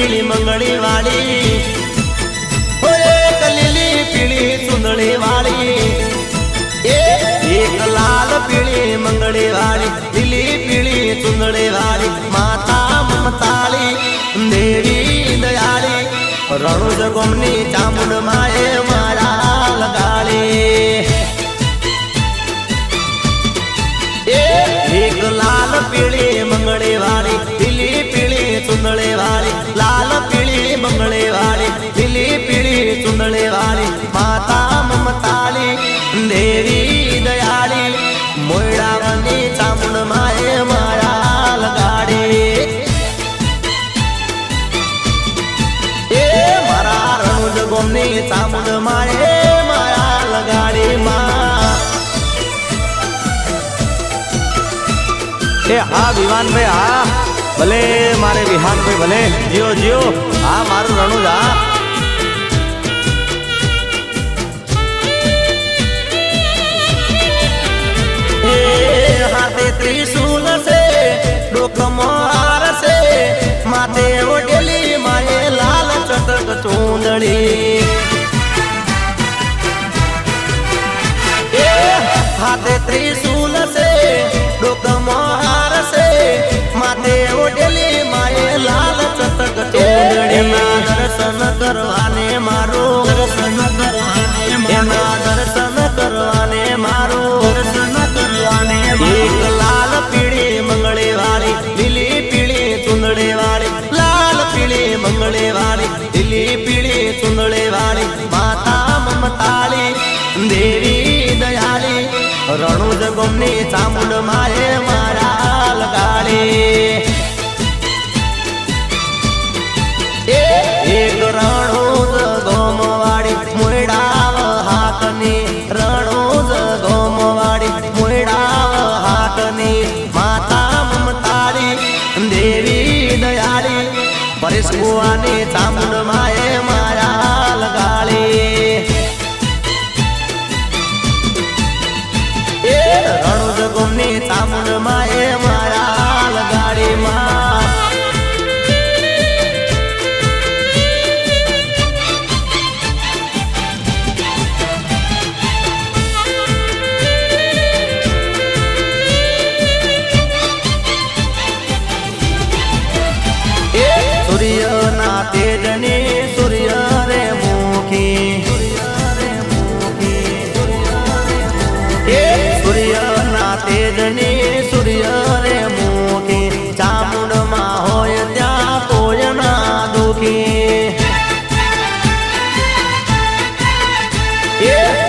પીળી મંગળી વાળી લીલી પીળી સુંદડી વાળી એક લાલ પીળી મંગળી વાળી લીલી પીળી સુંદડી વાળી માતા મમતાળી દેવી દયાળી રણુજ ગોમની ચામુંડ માએ મારા લગાડી એક લાલ પીળી મંગળી વાળી લીલી પીળી સુંદડી વાળી લાલ પીળી મંગળી વાળી લીલી પીળી સુંદડી વાળી માતા મમતાળી દેવી દયાળી મોયડાવાની ચામુંડ માએ મારા લગાડી મારા રણુજ ગોમની ચામુંડ માએ મારા લગાડી હા વિવાનભાઈ હા ભલે મારે વિહાનભાઈ ભલે જીઓ જીઓ હા મારું રણુજ હા હાથે ત્રિશુલ છે ડોકમાં હાર છે માથે ઓઢેલી માએ લાલ ચટક ચૂંદડી હાથે ત્રિશુલ છે ડોકમાં હાર છે માથે ઓઢેલી માએ લાલ ચટક ચૂંદડી દર્શન કરવાને મારો દર્શન કરવાને એના દર્શન કરવાને મારો દર્શન કરવાને એક લાલ પીળી મંગળી વાળી લીલી પીળી ચૂંદડી વાળી લાલ પીળી મંગળી વાળી લીલી પીળી ચૂંદડી વાળી માતા મમતાળી દેવી દયાળી રણુજ ગોમની ચામુંડ માએ મારા લગાડી એક રણુજ ગોમ વાળી મોયડાવ હાકની રણુજ ગોમ વાળી મોયડાવ હાકની માતા મમતાળી દેવી દયાળી પરેશ કુવાની ચામુંડ માએ મારા લગાડી રણુજ ગોમની ચામુંડ માએ મારા લગાડી સૂર્યના તેજની સૂર્ય રે મુખી સૂર્યના તેજની સૂર્ય રે મુખી ચામુંડમાં હોય ત્યાં કોઈ ના દુખી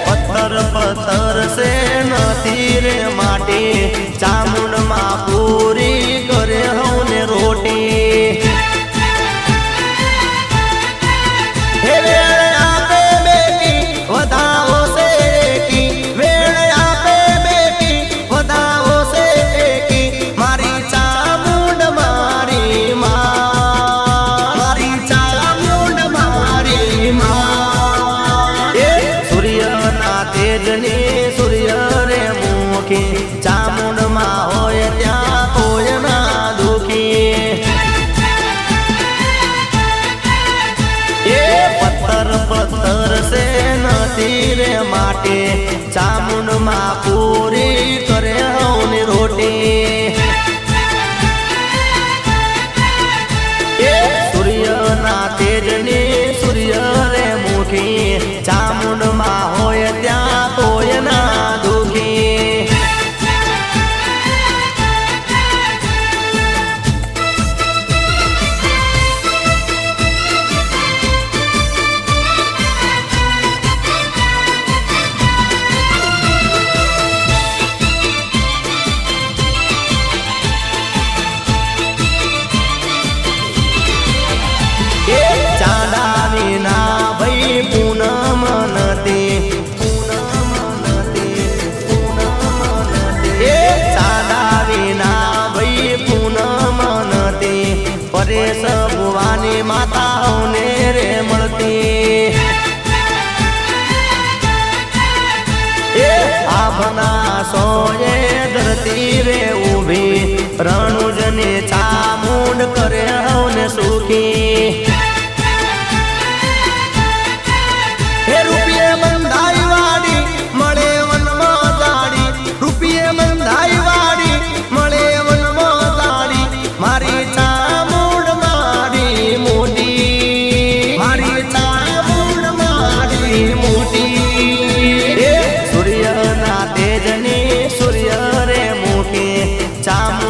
પથ્થર પથ્થર સે નથી રે માટી ચામુંડમાં પૂરી કરે હવને રોટી સૂર્ય રે મુખી ચામુંડમાં હોય ત્યાં કોઈ ના દુખી પથ્થર પથ્થર સે નથી રે માટે ચામુંડમાં પૂરી કરે હવની રોટી સૂર્યના તેજની સૂર્ય રે મુખી ચામુંડમાં હોય ત્યાં કોઈ ના દુખી ચાંદાની ના ભાઈ પૂનમ નથી ચાંદાની ના ભાઈ પૂનમ નથી પરેશ ભુવાની માતાઓને રે મળતી આભના સોએ ધરતી રે ઊભી રણુજને ચામુંડ કરે હવને સુખી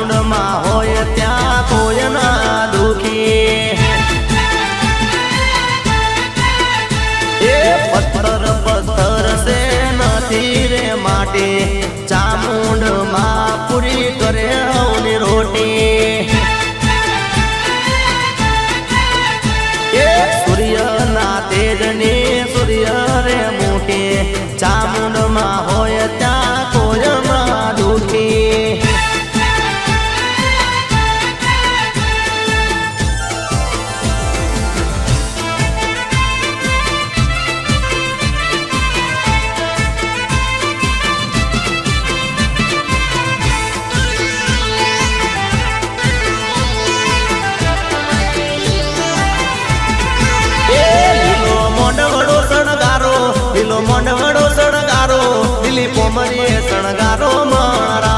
ચામુંડમાં હોય ત્યાં કોઈ ના દુખી એ પથ્થર પથ્થર સે નથી રે માટે ચામુંડમાં પૂરી કરે હવની રોટી એ સૂર્યના તેજની સૂર્ય રે મોટી ચામુંડમાં હોય ત્યાં કોઈ ના દુખી લીલો મોંડવડો શણગારો લીલી પોમરીએ શણગારો મારા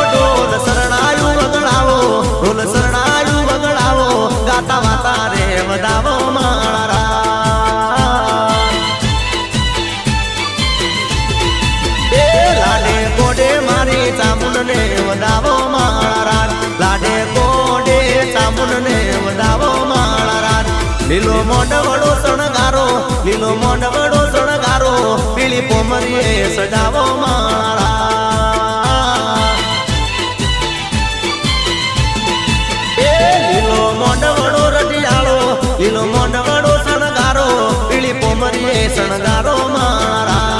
ઢોલ શરણાયું વગડાવો ઢોલ શરણાયું વગડાવો ગાતા વાતા રે વધાવો મારા એ લાડે કોડે મારી ચામુંડને વધાવો મારા લાડે કોડે ચામુંડને વધાવો લીલો મોંડવડો શણગારો લીલો મોંડવડો શણગારો પીળી પોમરીએ સજાવો મારા એ લીલો મોંડવડો રઢિયાળો લીલો મોંડવડો શણગારો પીળી પોમરીએ શણગારો મારા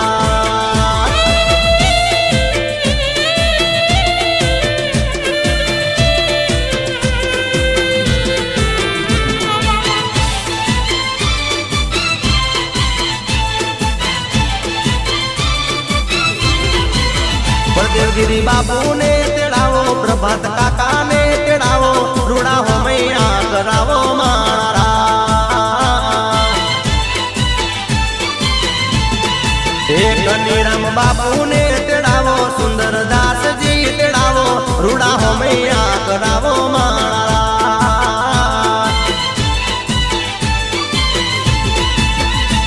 દેવગીરી બાપુ ને તેડાવો પ્રભાત કાકા ને તેડાવો રૂડા હોમૈયા કરાવો મારા એક નિરામ બાપુ ને તેડાવો સુંદરદાસજી તેડાવો રૂડા હોમૈયા કરાવો મારા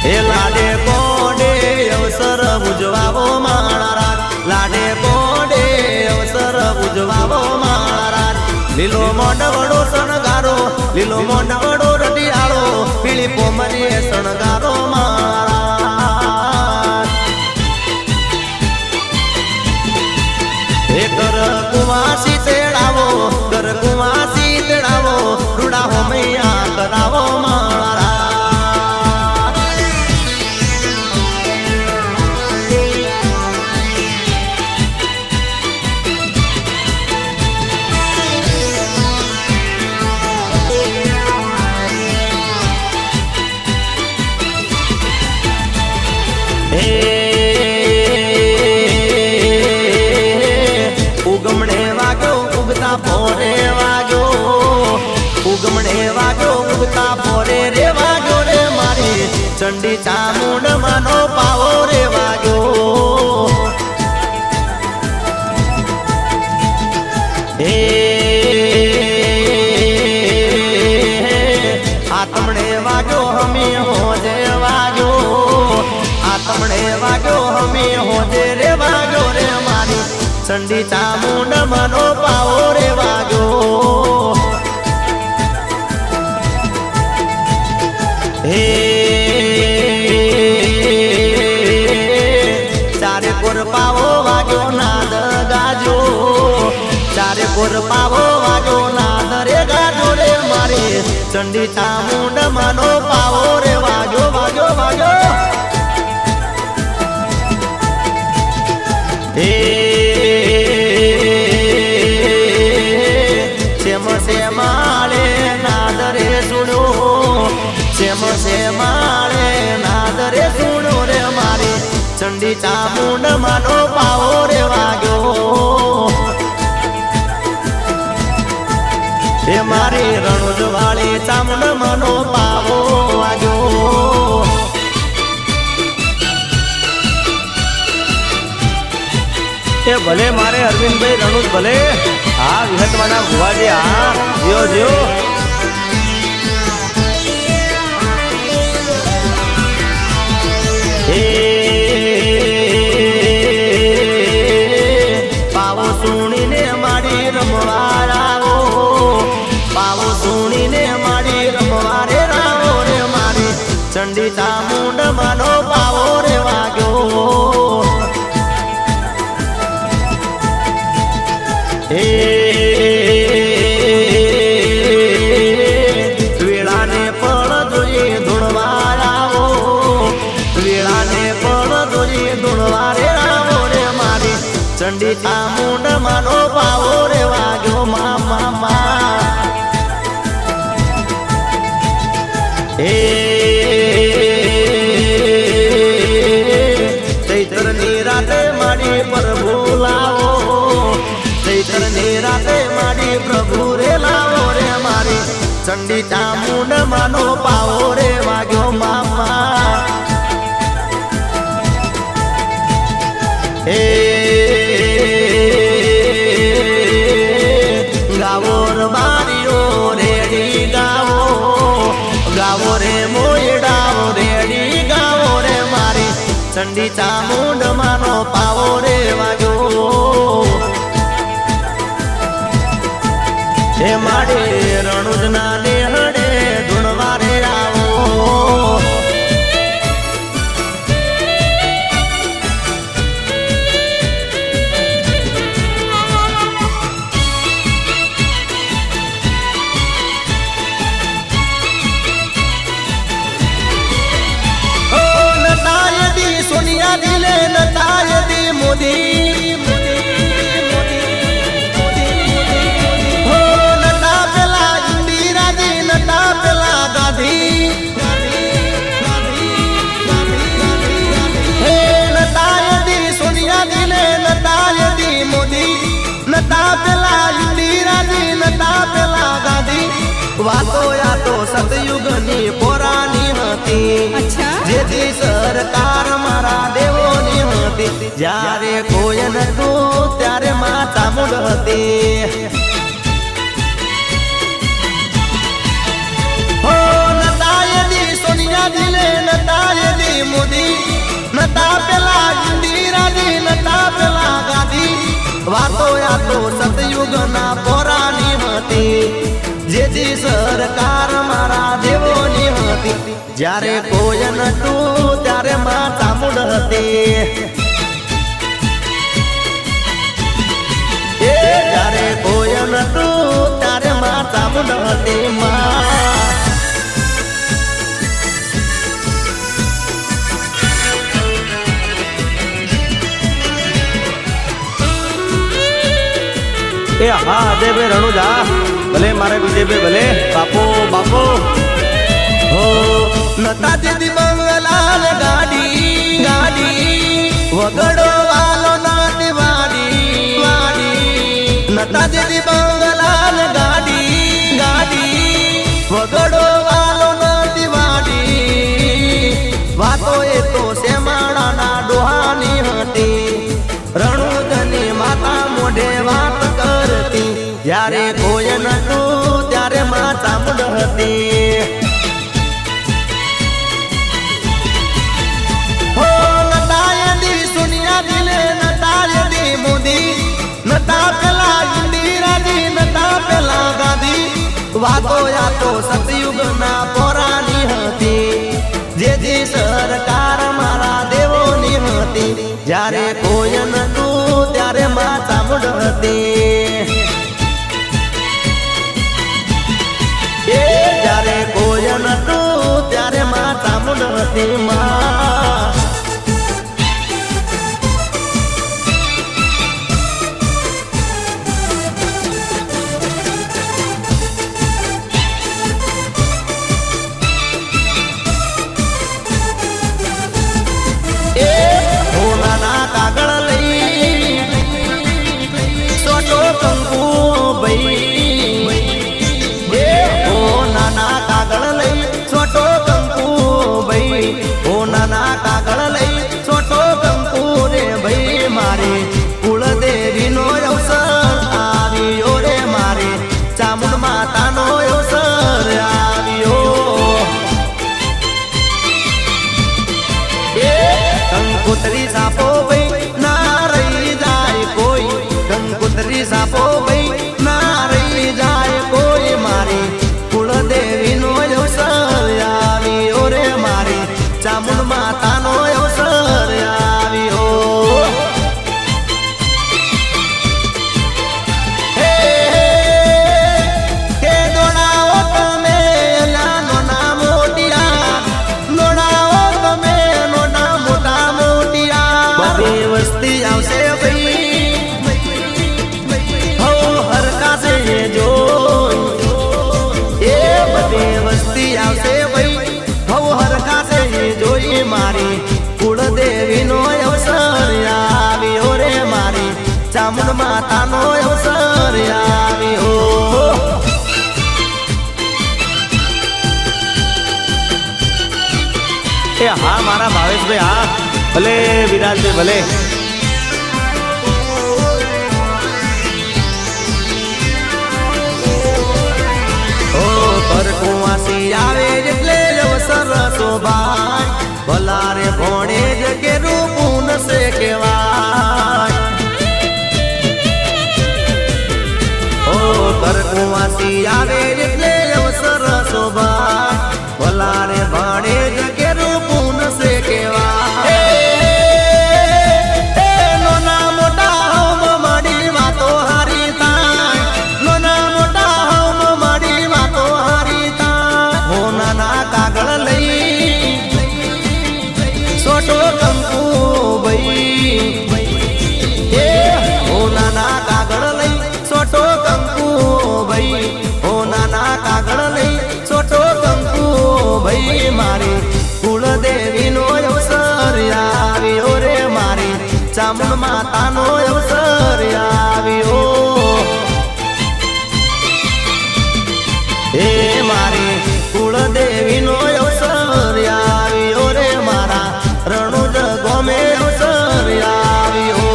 એ લાડે કોડે અવસર ઉજવાવો મારા લાડે કોડે અવસર ઉજવાવો મારા લીલો મોંડવડો શણગારો લીલો મોંડવડો રઢિયાળો પીળી પોમરીએ શણગારો મારા એ કર કુવાસી તેડાવો કર કુવાસી તેડાવો રૂડા હોમૈયા કરાવો મારા ઉગમણે વાગ્યો ઉગતા ભોરે વાગ્યો ઉગમણે વાગ્યો ઉગતા ભોરે રે વાગ્યો રે મારી ચંડી ચામુંડ માનો પાવો રે વાગ્યો હે આતમણે વાગ્યો હમી હોજે વાગ્યો આતમણે વાગ્યો હમી હોજે રે વાગ્યો રે મારી ચંડી ચામુંડ મનો પાવો રે વાગ્યો હે ચારે કોર પાવો વાગ્યો નાદ ગાજો ચારે કોર પાવો વાગ્યો નાદ રે ગાજો રે મારી ચંડી ચામુંડ મનો પાવો રે વાગ્યો વાગ્યો વાગ્યો હે છે માળે નાદરે સુણો છે માળે નાદરે સુણો રે મારી ચંડી ચામુંડ માનો પાવો રે વાગ્યો એ મારી રણુજ વાળી ચામુંડ માનો પાવો વાગ્યો એ ભલે મારે અરવિંદભાઈ રણુજ ભલે હા વિહતવાના ભુવાજી હા જીઓ જીઓ હે ચંડી ચામુંડ માનો પાવો રે વાગ્યો મા હે ચૈતરની રાતે માડી પ્રભુ લાવો ચૈતરની રાતે માડી પ્રભુ રે લાવો રે મારી ચંડી ચામુંડ માનો પાવો રે વાગ્યો મા હે ગાવોર બારીઓ રેડી ગાવો રે મોયડાઓ રેડી ગાવો રે મારી ચંડી ચામુંડ માનો પાવો રે વાગ્યો હે માડે રણુજના નેહડે ધૂણવા રે આવો સોનિયા દિલે નતાય દી મોદી હો નતા પેલા ઇન્દિરાજી નતા પેલા ગાંધી હે નતાય દી સોનિયા દિલે નતાય દી મોદી નતા પેલા ઇન્દિરાજી નતા પેલા ગાંધી વાતો યા તો સતયુગની પોરાની હતી જેથી સરકાર મારા દેવોની હતી જ્યારે કોઈ નતું ત્યારે માં ચામુંડ હતી હો નતાય દી સોનિયા દિલે નતાય દી મોદી નતા પેલા ઇન્દિરાજી નતા પેલા ગાંધી વાતો યા તો સતયુગના પોરાની હતી જેથી સરકાર મારા દેવોની હતી જ્યારે કોઈ નતું ત્યારે માં ચામુંડ હતી એ જ્યારે કોઈ નતું ત્યારે માં ચામુંડ હતી માં એ હા અજયભાઈ રણુજા ભલે મારે વિજયભાઈ ભલે બાપો હો નતા દીદી બંગલાલ ગાડી વગડો વાલો નાની વાડી નતા દીદી બંગલાલ ગાડી વગડો વાલો નાની વાડી વાતો એ તો શેમાળાના ડોહાની હતી રણુજની માતા મોઢે વાત કરતી જ્યારે કોઈ નતું ત્યારે માં ચામુંડ હતી હો નતાય દી સોનિયા દિલે નતાય દી મોદી નતા પેલા ઇન્દિરાજી નતા પેલા ગાંધી વાતો યા તો સતયુગના પોરાની હતી જેથી સરકાર મારા દેવોની હતી જ્યારે કોઈ નતું ત્યારે માં ચામુંડ હતી એ જ્યારે કોઈ નતું ત્યારે માં ચામુંડ હતી માં કાગળ લઈ સોટો કંકુ ભાઈ ઓ નાના કાગળ લઈ સોટો કંકુ ભાઈ ઓ નાના કાગળ લઈ સોટો કંકુ રે ભાઈ મારે કુળદેવીનો અવસર આવ્યો રે મારે ચામુંડ માતાનો અવસર આવ્યો એ કંકોત્રી સાપો સાપો ભાઈ ના રહી જાય કોઈ મારી કુળદેવીનો અવસર આવ્યો રે મારી ચામુંડ માતાનો અવસર આવ્યો હે દોડાવો તમે નાના મોટિયા દોડાવો તમે નાના મોટા મોટિયા બધી વસ્તી આવશે ભાઈ ચામુંડ માતાનો અવસર આવ્યો. એ હા મારા ભાવેશભાઈ હા ભલે વિરાજભાઈ ભલે. પરકુવાસી આવે એટલે અવસર શોભાય ભલારે ભોણે જ કે રૂપુન સે કેવાય. પરકુવાસી આવે એટલે અવસર શોભાય ભલારે ભણે જ કે રૂપુન સે કેવાય. નાના મોટા હોમ માડી વાતો હારી થાય, નાના મોટા હોમ માડી વાતો હારી થાય. હો નાના કાગળ લઈ છોટો કંકુ ભાઈ, એ હો નાના કાગળ લઈ છોટો કંકુ ભાઈ, હો નાના કાગળ લઈ છોટો કંકુ ભાઈ. મારી કુળદેવીનો અવસર આવ્યો રે, મારી ચામુંડ માતાનો અવસર આવ્યો. એ મારી કુળદેવીનો અવસર આવ્યો રે, મારા રણુજ ગોમે અવસર આવ્યો.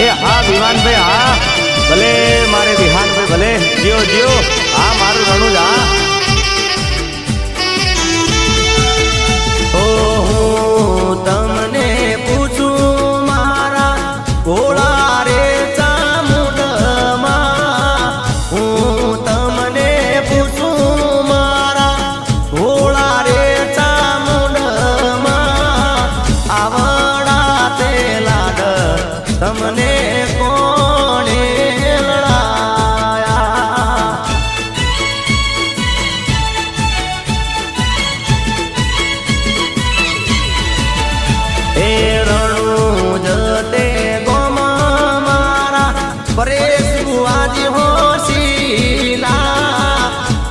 એ હા વિવાનભાઈ હા ભલે મારે વિહાનભાઈ ભલે જીઓ જીઓ હા મારું રણુજ હા. તમને પૂછું મારા ભોળા રે ચામુંડમાં, હું તમને પૂછું મારા ભોળા રે ચામુંડમાં. આવડા તે લાડ તમને કોણે લડાયા. એ રણુજ તે ગોમ મારા પરેશ બુવાજી હોશીલા.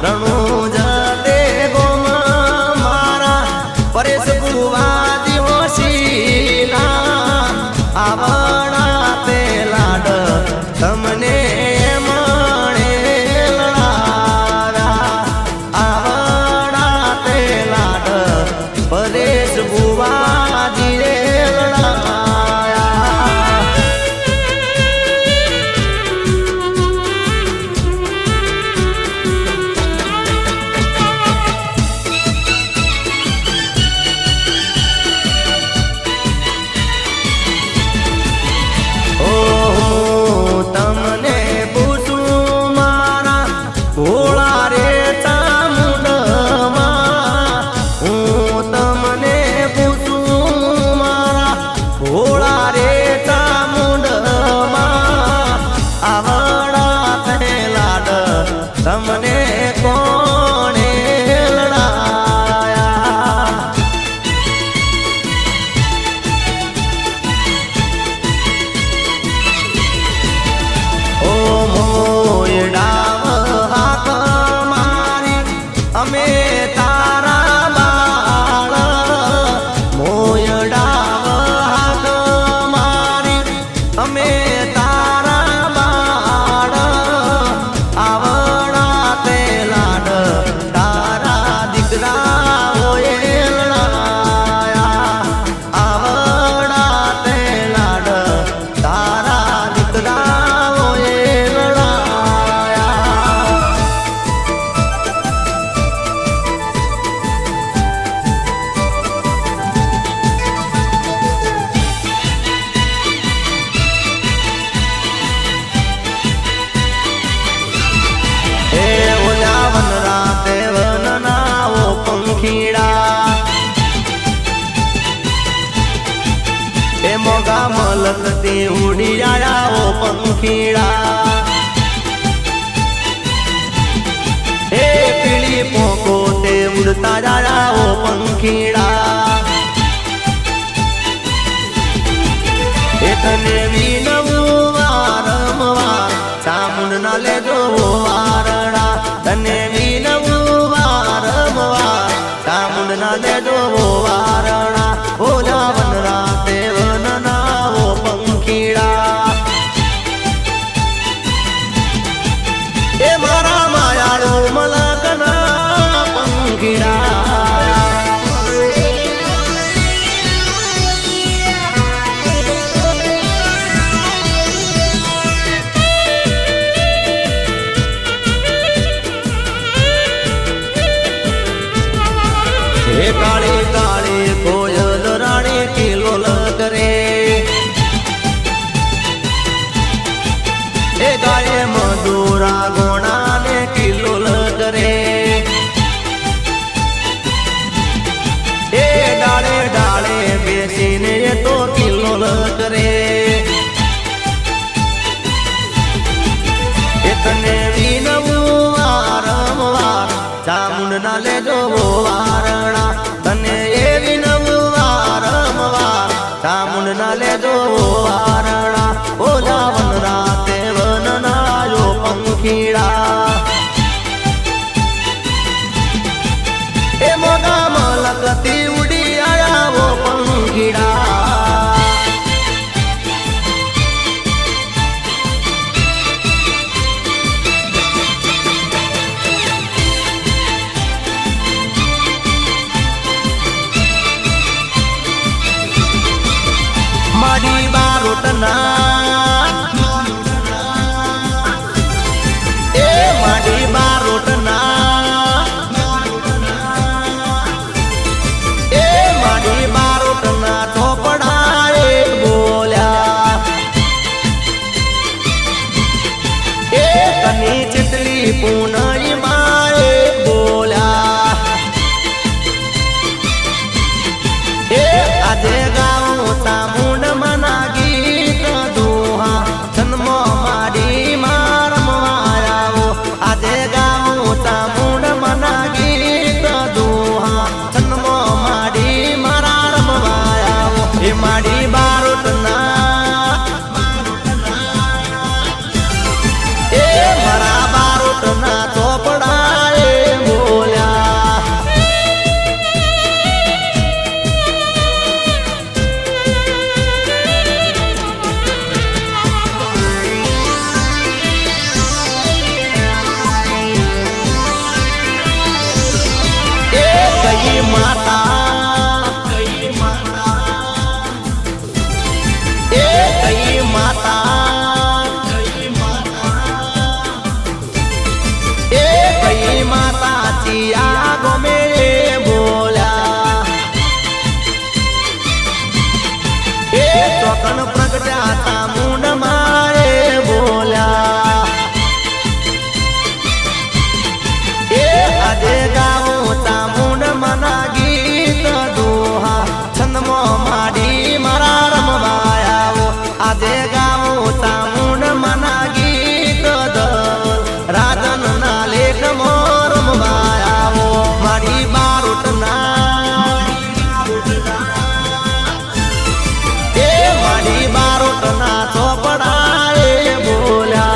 રણુજ તે ગોમ મારા પરેશ બુવાજી હોશીલા. આવડા તે લાડ તમને મણે લડાવ્યા. આવડા તે લાડ પરેશ બુવાજી રે લડાયા. તમને પૂછું મારા ભોળા રે ચામુંડમાં, હું તમને પૂછું મારા ભોળા રે ચામુંડમાં. આવડા તે લાડ તમને કોણે લડાયા. ઓ મોયડાવ હાક મારી અમે તારા બાળ, મોયડાવ હાક મારી અમે તારા બાળ. આવડા તે લાડ તારા દીકરાઓએ લડાયા. આવડા તે લાડ તારા દીકરાઓએ લડાયા. એ ઓલા વનરા તે વનના ઓ પંખીડા, એ મોગા મલક તે ઉડી આયા ઓ પંખીડા. એ પીળી પોકો તે ઉડતા જાયા ઓ પંખીડા. એ તને વિનવું વારંવાર ચામુંડ ના લેજો વારણા. તને વિનવું વારંવાર ચામુંડ ના લેજો વારણા. એ કાળી કાળી કોયલ રાણી કિલોલ કરે એ ગાય મધુરા ગોણા ને કિલોલ કરે એ ડાળે ડાળે બેસીને તો કિલોલ કરે એ તને વિનવું વારંવાર ચામુંડ ના લેજો વારણા તને એ વિનવું વારંવાર ચામુંડ ના લેજો વારણા ઓલા વન રાતે વન નાયો પંખીડા એ મોગા મલકતી ઉડી આયા વો પંખીડા માડી બારોટના એ માડી બારોટના એ માડી બારોટના ચોપડા એ બોલ્યા એ તની ચિતલી પૂનઈ માએ બોલ્યા એ આજે ગાઉં ચામુંડ મના ગીત દુહા જન્મ માડી મારમાયાઓ આજે ગાઉં ચામુંડ મના ગીત દુહા જન્મ માડી મારા રમવાયાઓ એ માડી બારોટના એ મારા બારોટના ચોપડા એ બોલ્યા કઈ માતા એ કઈ માતા એ કઈ માતા ચિયા ગમે બોલ્યા એ ચોકન પ્રગટ્યા ચામુંડ માએ બોલ્યા એ આજે ગાવો ચામુંડ મના ગીત દુહા છંદમો માડી મારા રમવાયાઓ આજે ગાવો ચામુંડ મના ગીત રાજન ના લેખમો રમવાયાઓ માડી બારોટના એ માડી બારોટના ચોપડા એ બોલ્યા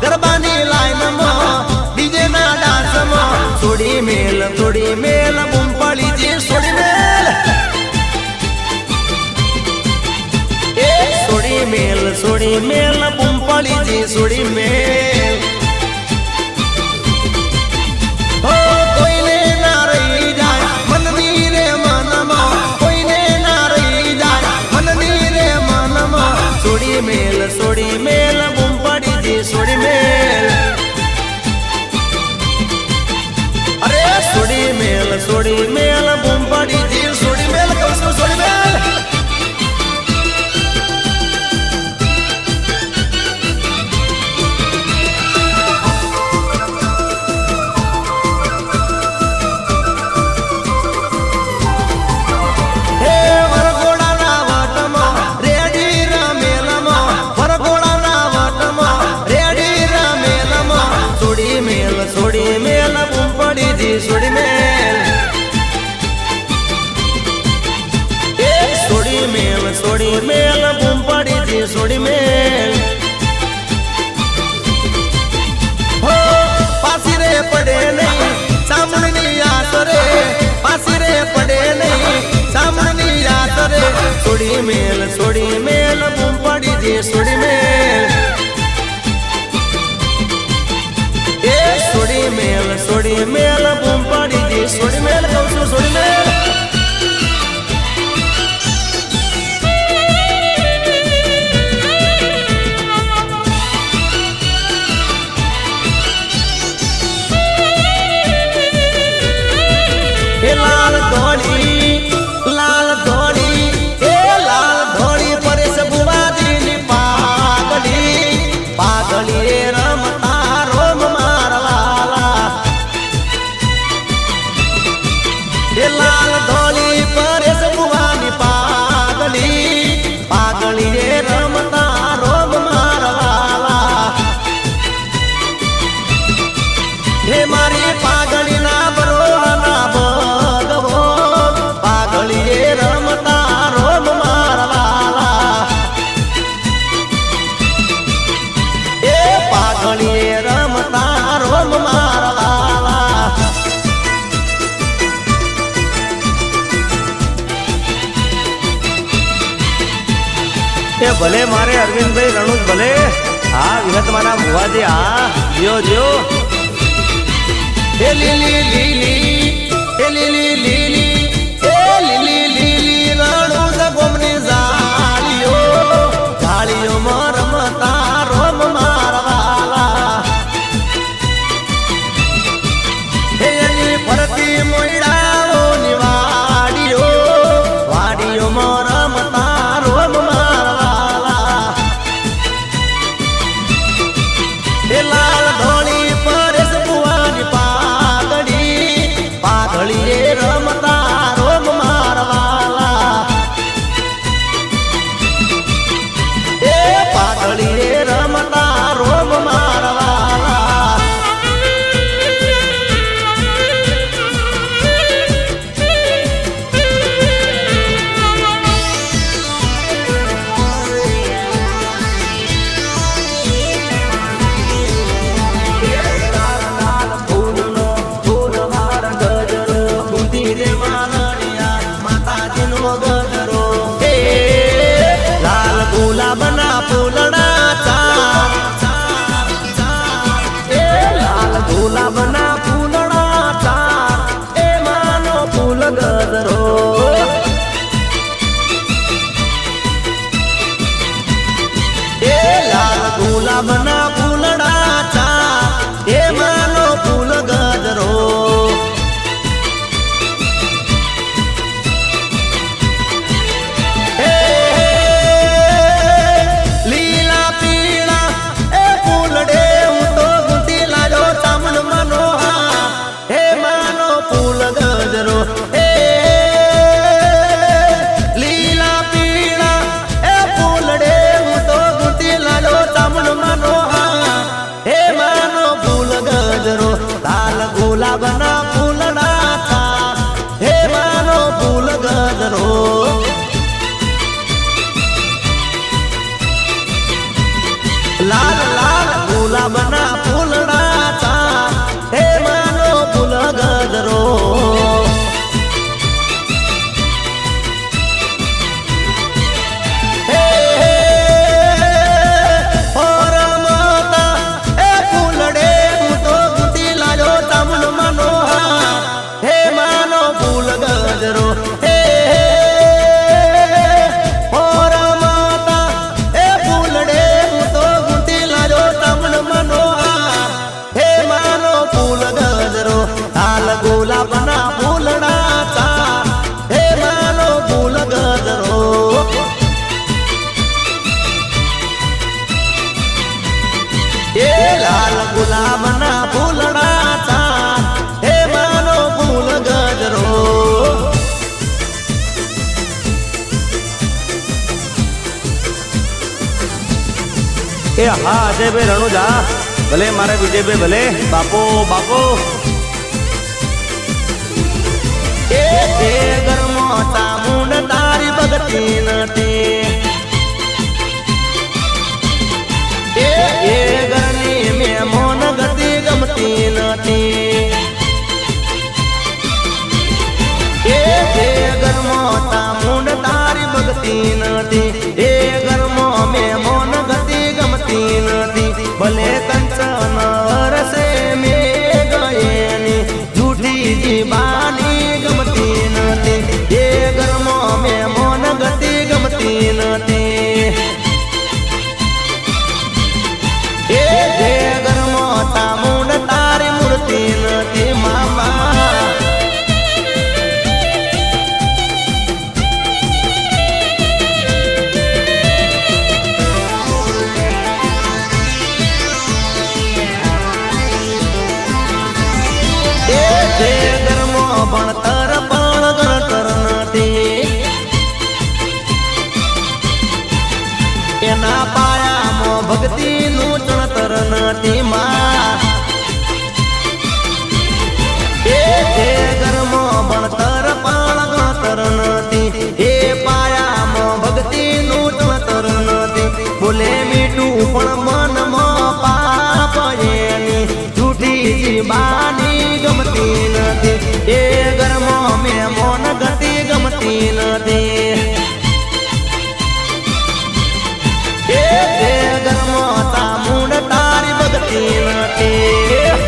ગરબાની લાઈનમાં ડીજે ના ડાન્સમાં થોડી મેલ બૂમપાળી જે છોડી મેલ એ છોડી મેલ બૂમપાળી જે છોડી મેલ હો કોઈને ના રહી જાય મનની રે મનમાં કોઈને ના રહી જાય મનની રે મનમાં છોડી મેલ બૂમપાળી જે છોડી મેલ અરે છોડી મેલ બૂમપાળી જે છોડી મેલ કહું છું છોડી મેલ છોડી મેલ બૂમપાળી જે છોડી મેલ એ છોડી મેલ બૂમપાળી જે છોડી મેલ હો પાસી રે પડે નહીં ચામુંડની આસરે પાસી રે પડે નહીં ચામુંડની આસરે છોડી મેલ બૂમપાળી જે છોડી મેલ એ સોડી મેલ બૂમ પડી જી સોડી મેલ કહું છું સોડી મેલ લાલ ધોળી એ લાલ ધોળી પરેશ બુવાજીની પાગલી એ રમતા રોમ મારવાલા એ લાલ ધોળી પરેશ બુવાની પાગલી એ રમતા રોમ મારવાલા હે મારી પાગલી ના બરોના ભલે મારે અરવિંદભાઈ રણુજ ભલે હા વિહતમાના ભુવાજી હા જીઓ જીઓ એ લીલી લીલી એ લીલી લીલી એ લીલી લીલી રણુજ ગોમની ઝાડીઓ રમતા રોમ મારવાલા એની ફરતી મોયડાઓની વાડીઓ રમતા રોમ મારવાલા એ લાલ ધોળી પરેશ બુવાની પાઘડી એ રમતા રોમ મારવાલા એ પાઘડી એ રમતા રોમ મારવાલા ગુલાબના ફૂલડા ચાર એ લાલ ગુલાબના ફૂલડા ચાર એ માનો ફૂલ ગજરો એ લાલ ગુલાબના ફૂલડા ચાર એ માનો ફૂલ ગજરો ગુલાબના ફૂલડા ચાર હે માનો ફૂલ ગજરો લાલ લાલ ગુલાબના ફૂલડા ચાર હે માનો ફૂલ ગજરો ગુલાબના ફૂલડા ચાર હે માનો ફૂલ ગજરો એ લાલ ગુલાબના ફૂલડા ચાર હે માનો ફૂલ ગજરો એ હા અજયભાઈ રણુજા ભલે મારે વિજયભાઈ ભલે બાપો બાપો એ ઘરમો ચામુંડ તારી ભગતી નથી એ ઘરની મેમોન ગતિ ગમતી નથી એ ઘરમો ચામુંડ તારી ભગતી નથી એ ઘરમો મેમોન ગતિ ગમતી નથી ભલે કંચન રસે મે ગયેની બીજી બાની ગમતી નથી એ ગરમો મેં મોન ગતિ ગમતી નથી એ ગરમો તામુંડ તારી બગતી નથી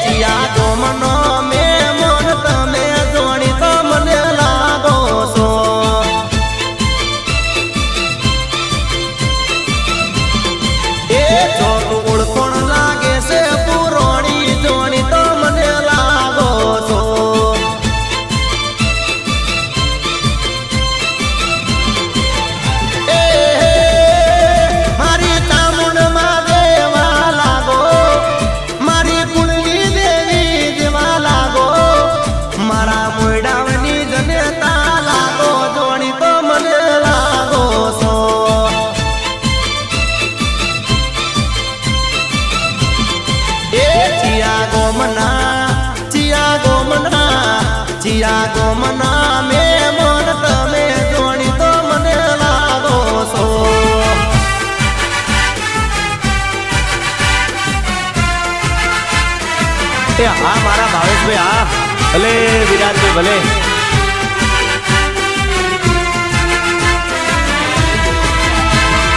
ચિયા ગોમના મે મોન તમે જોણી તો મને લાગો છો એ ચોક ઓળખોણ લાગે છે પુરોણી જોણી તો મને લાગો છો ચિયા ગોમના મે મોન તમે જોણી તો મને લાગો છો એ હા મારા ભાવેશભાઈ હા ભલે વિરાટભાઈ ભલે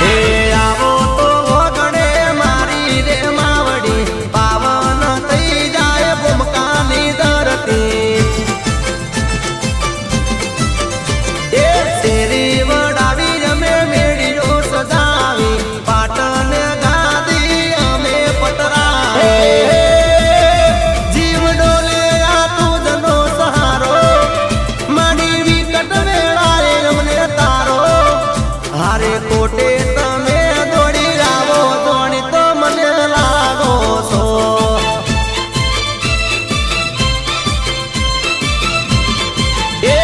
હે આવો તો ગણે મારી રે માવડી પાવન થઈ જાય ભૂમકાની ધરતી કોટે તમે દોડી આવો દોડી તો મને લાગો છો એ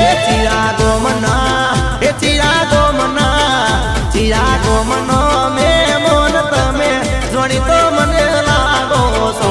ચિયા ગોમનો મે મોન તમે જોડી તો મને લાગો છો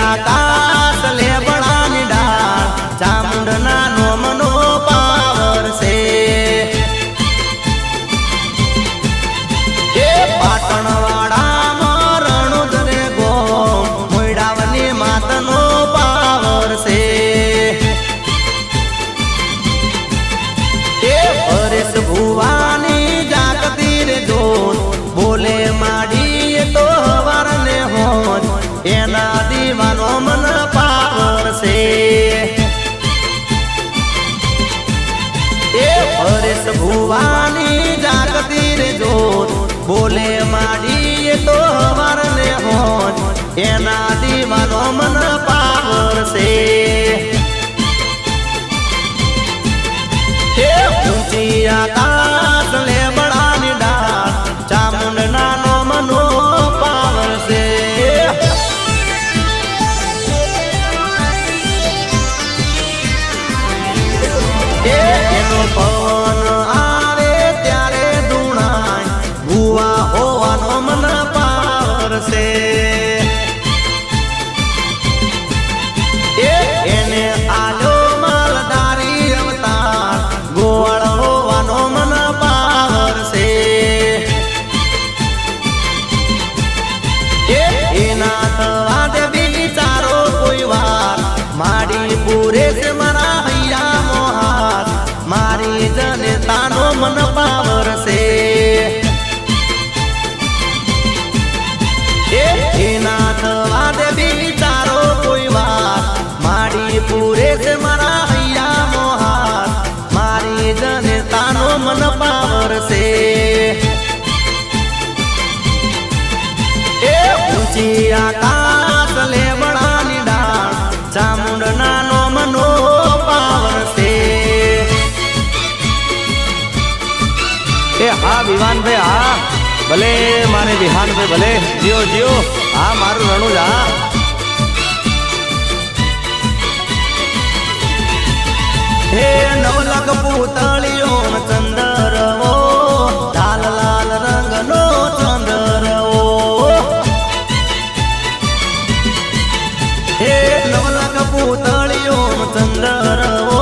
આકાશ લેબડાની ડાળ ચામુંડના નોમનો પાવર છે એ પાટણવાડામાં રણુદરે ગોમ મોયડાવની માતનો પાવર છે એ પરેશ ભુવાની જાગતી રે જોત બોલે માડી તો હવારને હોત એના દીવાનો મન પાવર છે એ પરેશ ભુવાની જાગતી રે જોત બોલે માડી તો હવારને હોત એના દીવાનો મન પાવર છે એ ઊંચી આકાશ લેબડાની ડાળ ચામુંડના નો મનો પાવર છે પવન આવે ત્યારે ધૂણાય ભૂવા હોવાનો મન પાવર છે વિવાનભાઈ હા ભલે મારે વિહાનભાઈ ભલે જીઓ જીઓ હા મારું રણુજ હા હે નવલખ પૂતળીઓ ચંદરવો લાલ લાલ રંગનો ચંદરવો હે નવલખ પૂતળીઓ ચંદરવો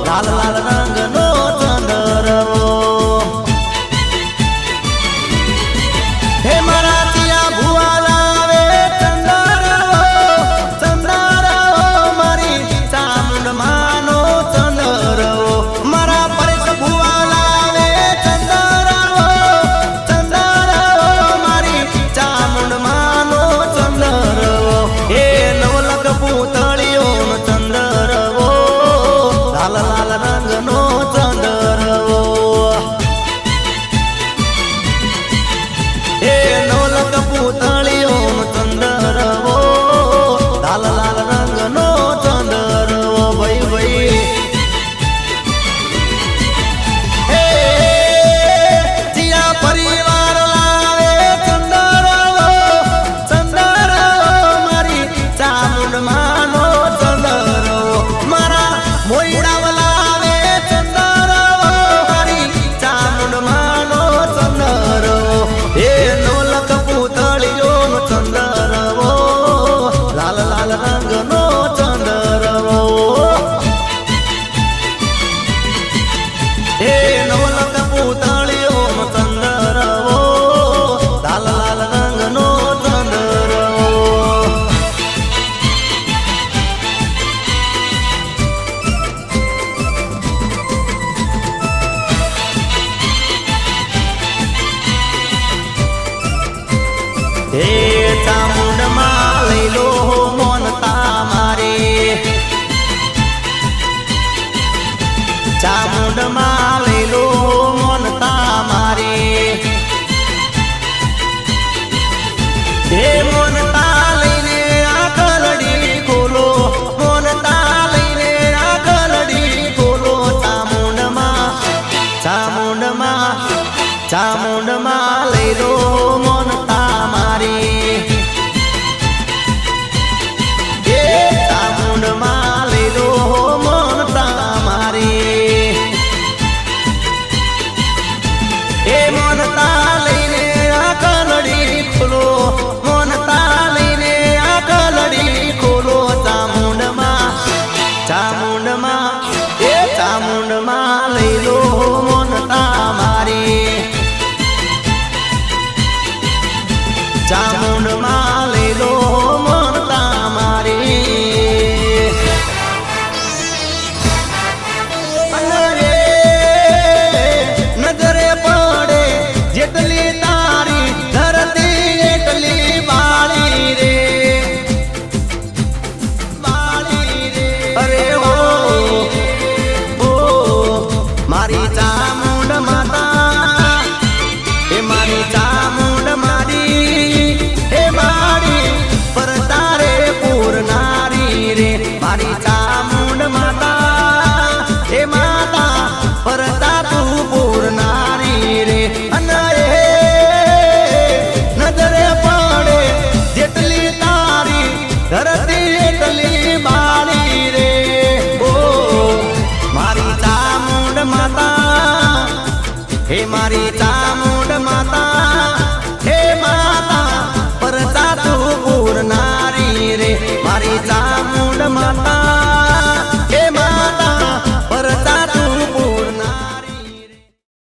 લાલ લાલ રંગનો ચંદરવો હે મારા તિયા ભુવા લાવે ચંદરવો ચંદરવો મારી ચામુંડ માનો ચંદરવો મારા પરેશ ભુવા લાવે ચંદરવો ચંદરવો મારી ચામુંડ માનો ચંદરવો હે નવલખ પૂતળીઓ ચંદરવો લાલ લાલ રંગનો ચંદરવો હે નવલખ પૂતળીઓ ચંદરવો લાલ લાલ રંગનો ચંદરવો ભાઈ ભાઈ હે જીયા પરિવાર લાવે ચંદરવો ચંદરવો મારી ચામુંડ માનો ચંદરવો મારા મોયડા લાવે ચંદરવો મારી ચામુંડ માનો ચંદરવો હે નવલખ પૂતળીઓ ચંદરવો લાલ લાલ રંગનો ચંદરવો હે નવલખ પૂતળીઓ ચંદરવો લાલ લાલ રંગનો ચંદરવો હે ચામુંડ માં લઈ લો મોનતા મારે ચામુંડ માં લઈ લો મોનતા મારે હે મોનતા લઈને આ કલડી ખોલો મોનતા લઈને આ કલડી ખોલો ચામુંડ માં લઈ લો મોનતા મારી હે ચામુંડ માં લઈ લો મોનતા મારી હે મોનતા લઈને આ કલડી ખોલો મોનતા લઈને આ કલડી ખોલો ચામુંડ માં હે ચામુંડ માં લઈ લો મોનતા મારી ચામુંડ માં લઈ લો મોનતા મારી અને નજરે પડે જેટલી તારી ધરતી એટલી બાળી રે અરે હો મારી ચામુંડ માતા એ મારી ચામુંડ મારી હે મારી પર તારે પૂરનારી રે મારી ચામુંડ માતા હે માતા પર તું પૂરનારી રે અને નજરે પડે જેટલી તારી ધરતી એટલી બાળી રે ઓ મારી ચામુંડ માતા હે મારી ચામુંડ માતા હે માતા પર તું પૂરનારી રે મારી ચામુંડ માતા